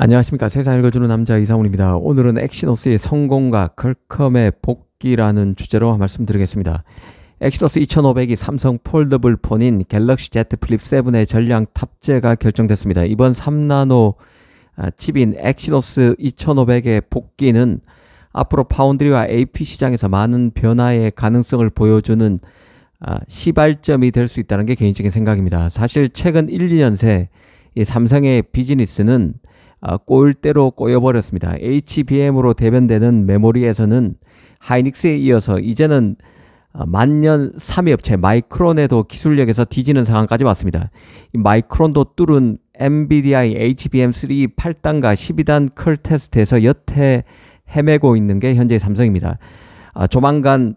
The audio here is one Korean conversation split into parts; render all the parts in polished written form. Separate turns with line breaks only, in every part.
안녕하십니까. 세상 읽어주는 남자 이상훈입니다. 오늘은 엑시노스의 성공과 퀄컴의 복귀라는 주제로 말씀드리겠습니다. 엑시노스 2500이 삼성 폴더블 폰인 갤럭시 Z 플립 7의 전량 탑재가 결정됐습니다. 이번 3나노 칩인 엑시노스 2500의 복귀는 앞으로 파운드리와 AP 시장에서 많은 변화의 가능성을 보여주는 시발점이 될 수 있다는 게 개인적인 생각입니다. 사실 최근 1, 2년 새 이 삼성의 비즈니스는 꼬일대로 꼬여버렸습니다. HBM으로 대변되는 메모리에서는 하이닉스에 이어서 이제는 만년 3위 업체 마이크론에도 기술력에서 뒤지는 상황까지 왔습니다. 이 마이크론도 뚫은 NVIDIA HBM3 8단과 12단 컬 테스트에서 여태 헤매고 있는 게 현재의 삼성입니다. 조만간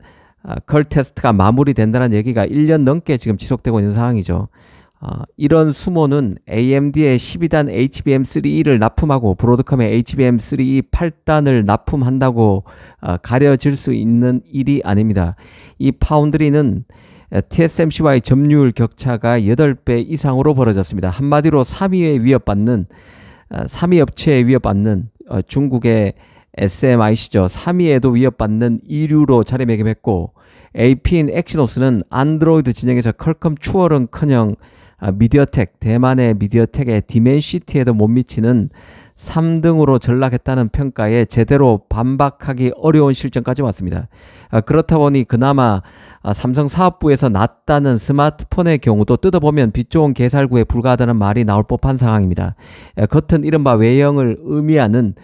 컬 테스트가 마무리된다는 얘기가 1년 넘게 지금 지속되고 있는 상황이죠. 이런 수모는 AMD의 12단 HBM3E를 납품하고 브로드컴의 HBM3E 8단을 납품한다고 가려질 수 있는 일이 아닙니다. 이 파운드리는 TSMC와의 점유율 격차가 8배 이상으로 벌어졌습니다. 한마디로 3위 업체에 위협받는 중국의 SMIC죠. 3위에도 위협받는 2류로 자리매김했고, AP인 엑시노스는 안드로이드 진영에서 퀄컴 추월은커녕 미디어텍, 대만의 미디어텍의 디멘시티에도 못 미치는 3등으로 전락했다는 평가에 제대로 반박하기 어려운 실정까지 왔습니다. 그렇다 보니 그나마 삼성 사업부에서 낫다는 스마트폰의 경우도 뜯어보면 빛 좋은 개살구에 불과하다는 말이 나올 법한 상황입니다. 겉은 이른바 외형을 의미하는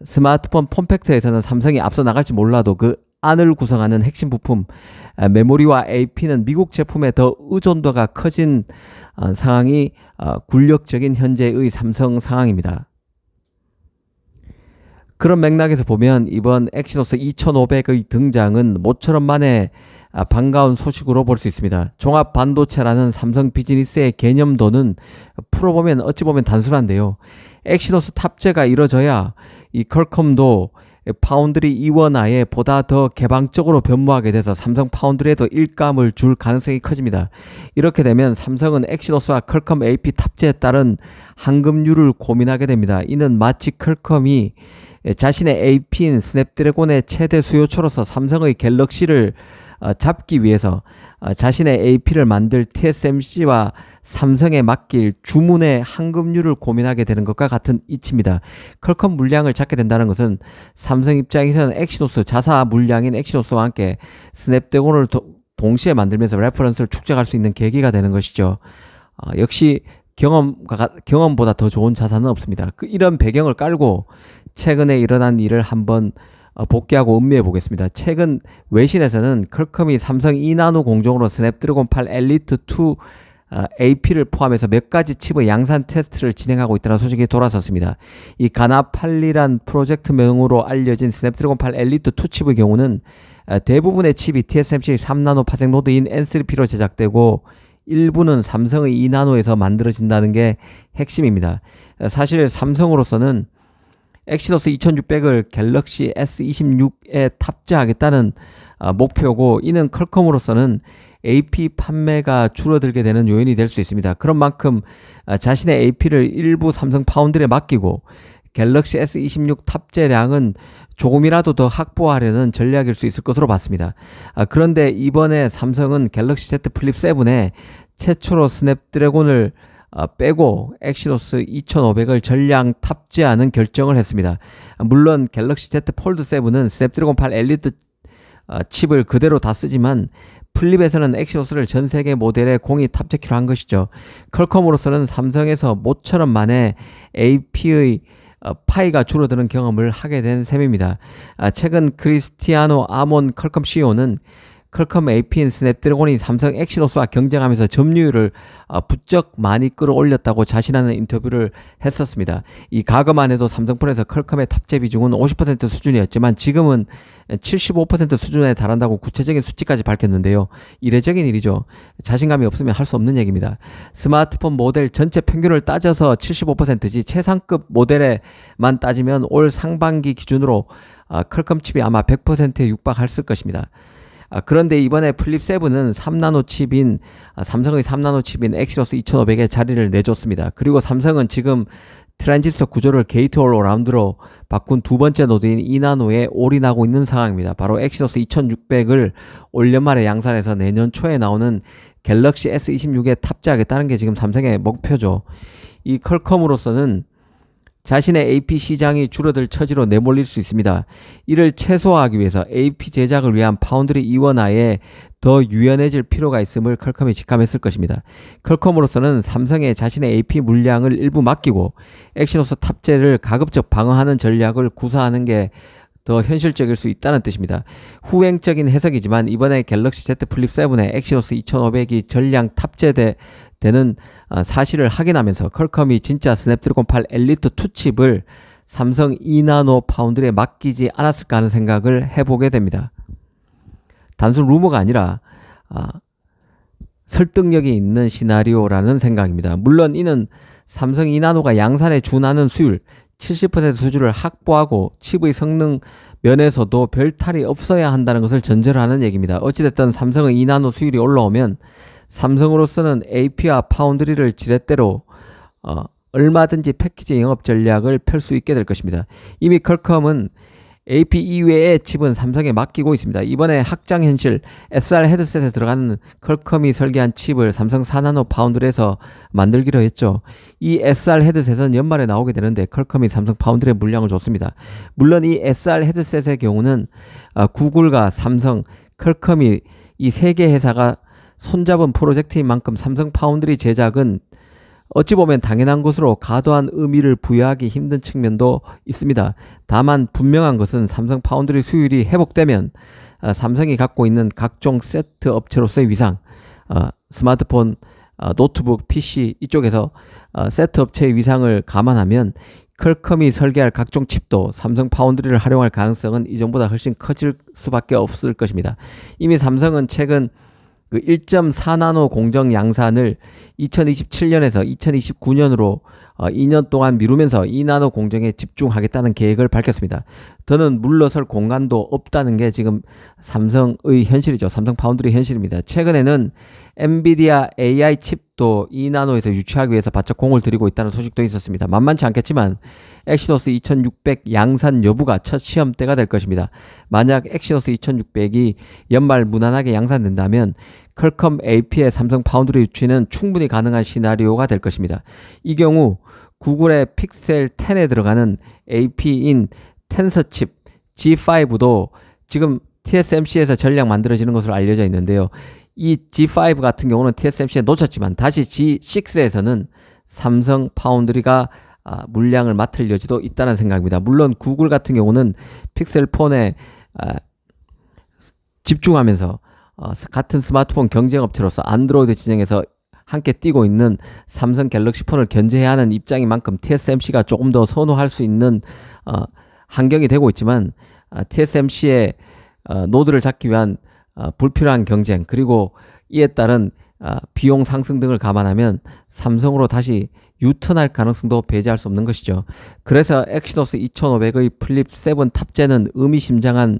스마트폰 폼팩터에서는 삼성이 앞서 나갈지 몰라도 그 안을 구성하는 핵심 부품 메모리와 AP는 미국 제품에 더 의존도가 커진 상황이 굴욕적인 현재의 삼성 상황입니다. 그런 맥락에서 보면 이번 엑시노스 2500의 등장은 모처럼 만에 반가운 소식으로 볼 수 있습니다. 종합 반도체라는 삼성 비즈니스의 개념도는 풀어보면 어찌 보면 단순한데요. 엑시노스 탑재가 이뤄져야 이 퀄컴도 파운드리 이원화에 보다 더 개방적으로 변모하게 돼서 삼성 파운드리에도 일감을 줄 가능성이 커집니다. 이렇게 되면 삼성은 엑시노스와 퀄컴 AP 탑재에 따른 황금률을 고민하게 됩니다. 이는 마치 퀄컴이 자신의 AP인 스냅드래곤의 최대 수요처로서 삼성의 갤럭시를 잡기 위해서 자신의 AP를 만들 TSMC와 삼성에 맡길 주문의 황금률을 고민하게 되는 것과 같은 이치입니다. 퀄컴 물량을 잡게 된다는 것은 삼성 입장에서는 엑시노스 자사 물량인 엑시노스와 함께 스냅드래곤을 동시에 만들면서 레퍼런스를 축적할 수 있는 계기가 되는 것이죠. 역시 경험보다 더 좋은 자산은 없습니다. 이런 배경을 깔고 최근에 일어난 일을 한번 복귀하고 음미해 보겠습니다. 최근 외신에서는 퀄컴이 삼성 2나노 공정으로 스냅드래곤 8 엘리트 2 AP를 포함해서 몇 가지 칩의 양산 테스트를 진행하고 있다는 소식이 돌아섰습니다. 이 가나팔리란 프로젝트명으로 알려진 스냅드래곤 8 엘리트 2 칩의 경우는 대부분의 칩이 TSMC 3나노 파생 노드인 N3P로 제작되고 일부는 삼성의 2나노에서 만들어진다는 게 핵심입니다. 사실 삼성으로서는 엑시노스 2600을 갤럭시 S26에 탑재하겠다는 목표고, 이는 퀄컴으로서는 AP 판매가 줄어들게 되는 요인이 될 수 있습니다. 그런 만큼 자신의 AP를 일부 삼성 파운드리에 맡기고 갤럭시 S26 탑재량은 조금이라도 더 확보하려는 전략일 수 있을 것으로 봤습니다. 그런데 이번에 삼성은 갤럭시 Z 플립 7에 최초로 스냅드래곤을 빼고 엑시노스 2500을 전량 탑재하는 결정을 했습니다. 물론 갤럭시 Z 폴드 7은 스냅드래곤 8 엘리트 칩을 그대로 다 쓰지만 플립에서는 엑시노스를 전 세계 모델에 공이 탑재키로 한 것이죠. 퀄컴으로서는 삼성에서 모처럼 만에 AP의 파이가 줄어드는 경험을 하게 된 셈입니다. 최근 크리스티아노 아몬 퀄컴 CEO는 퀄컴 AP인 스냅드래곤이 삼성 엑시노스와 경쟁하면서 점유율을 부쩍 많이 끌어올렸다고 자신하는 인터뷰를 했었습니다. 이 과거만 해도 삼성폰에서 퀄컴의 탑재 비중은 50% 수준이었지만 지금은 75% 수준에 달한다고 구체적인 수치까지 밝혔는데요. 이례적인 일이죠. 자신감이 없으면 할 수 없는 얘기입니다. 스마트폰 모델 전체 평균을 따져서 75%지 최상급 모델에만 따지면 올 상반기 기준으로 퀄컴 칩이 아마 100%에 육박할 것입니다. 그런데 이번에 플립 7은 3나노 칩인 삼성의 3나노 칩인 엑시노스 2500에 자리를 내줬습니다. 그리고 삼성은 지금 트랜지스터 구조를 게이트 올라운드로 바꾼 두 번째 노드인 2나노에 올인하고 있는 상황입니다. 바로 엑시노스 2600을 올 연말에 양산해서 내년 초에 나오는 갤럭시 S26에 탑재하겠다는 게 지금 삼성의 목표죠. 이 퀄컴으로서는 자신의 AP 시장이 줄어들 처지로 내몰릴 수 있습니다. 이를 최소화하기 위해서 AP 제작을 위한 파운드리 이원화에 더 유연해질 필요가 있음을 퀄컴이 직감했을 것입니다. 퀄컴으로서는 삼성에 자신의 AP 물량을 일부 맡기고 엑시노스 탑재를 가급적 방어하는 전략을 구사하는 게 더 현실적일 수 있다는 뜻입니다. 후행적인 해석이지만 이번에 갤럭시 Z 플립 7에 엑시노스 2500이 전량 탑재되는 사실을 확인하면서 퀄컴이 진짜 스냅드래곤 8 엘리트 2 칩을 삼성 2나노 파운드리에 맡기지 않았을까 하는 생각을 해보게 됩니다. 단순 루머가 아니라 설득력이 있는 시나리오라는 생각입니다. 물론 이는 삼성 2나노가 양산에 준하는 수율 70% 수준을 확보하고 칩의 성능 면에서도 별 탈이 없어야 한다는 것을 전제로 하는 얘기입니다. 어찌됐든 삼성의 2나노 수율이 올라오면 삼성으로서는 AP와 파운드리를 지렛대로 얼마든지 패키지 영업 전략을 펼 수 있게 될 것입니다. 이미 퀄컴은 AP 이외의 칩은 삼성에 맡기고 있습니다. 이번에 확장현실 SR 헤드셋에 들어가는 퀄컴이 설계한 칩을 삼성 4나노 파운드리에서 만들기로 했죠. 이 SR 헤드셋은 연말에 나오게 되는데 퀄컴이 삼성 파운드리에 물량을 줬습니다. 물론 이 SR 헤드셋의 경우는 구글과 삼성, 퀄컴이 이 세 개 회사가 손잡은 프로젝트인 만큼 삼성 파운드리 제작은 어찌 보면 당연한 것으로 과도한 의미를 부여하기 힘든 측면도 있습니다. 다만 분명한 것은 삼성 파운드리 수율이 회복되면 삼성이 갖고 있는 각종 세트 업체로서의 위상, 스마트폰, 노트북, PC 이쪽에서 세트 업체의 위상을 감안하면 퀄컴이 설계할 각종 칩도 삼성 파운드리를 활용할 가능성은 이전보다 훨씬 커질 수밖에 없을 것입니다. 이미 삼성은 최근 1.4나노 공정 양산을 2027년에서 2029년으로 2년 동안 미루면서 2나노 공정에 집중하겠다는 계획을 밝혔습니다. 더는 물러설 공간도 없다는 게 지금 삼성의 현실이죠. 삼성 파운드리 현실입니다. 최근에는 엔비디아 AI 칩도 2나노에서 유치하기 위해서 바짝 공을 들이고 있다는 소식도 있었습니다. 만만치 않겠지만 엑시노스 2600 양산 여부가 첫 시험대가 될 것입니다. 만약 엑시노스 2600이 연말 무난하게 양산된다면 퀄컴 AP의 삼성 파운드리 유치는 충분히 가능한 시나리오가 될 것입니다. 이 경우 구글의 픽셀 10에 들어가는 AP인 텐서 칩 G5도 지금 TSMC에서 전량 만들어지는 것으로 알려져 있는데요. 이 G5 같은 경우는 TSMC에 놓쳤지만 다시 G6에서는 삼성 파운드리가 물량을 맡을 여지도 있다는 생각입니다. 물론 구글 같은 경우는 픽셀 폰에 집중하면서 같은 스마트폰 경쟁업체로서 안드로이드 진영에서 함께 뛰고 있는 삼성 갤럭시 폰을 견제해야 하는 입장인 만큼 TSMC가 조금 더 선호할 수 있는 환경이 되고 있지만 TSMC의 노드를 잡기 위한 불필요한 경쟁 그리고 이에 따른 비용 상승 등을 감안하면 삼성으로 다시 유턴할 가능성도 배제할 수 없는 것이죠. 그래서 엑시노스 2500의 플립 7 탑재는 의미심장한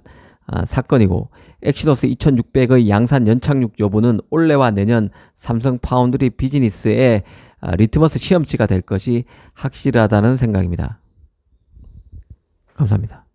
사건이고 엑시노스 2600의 양산 연착륙 여부는 올해와 내년 삼성 파운드리 비즈니스의 리트머스 시험지가 될 것이 확실하다는 생각입니다. 감사합니다.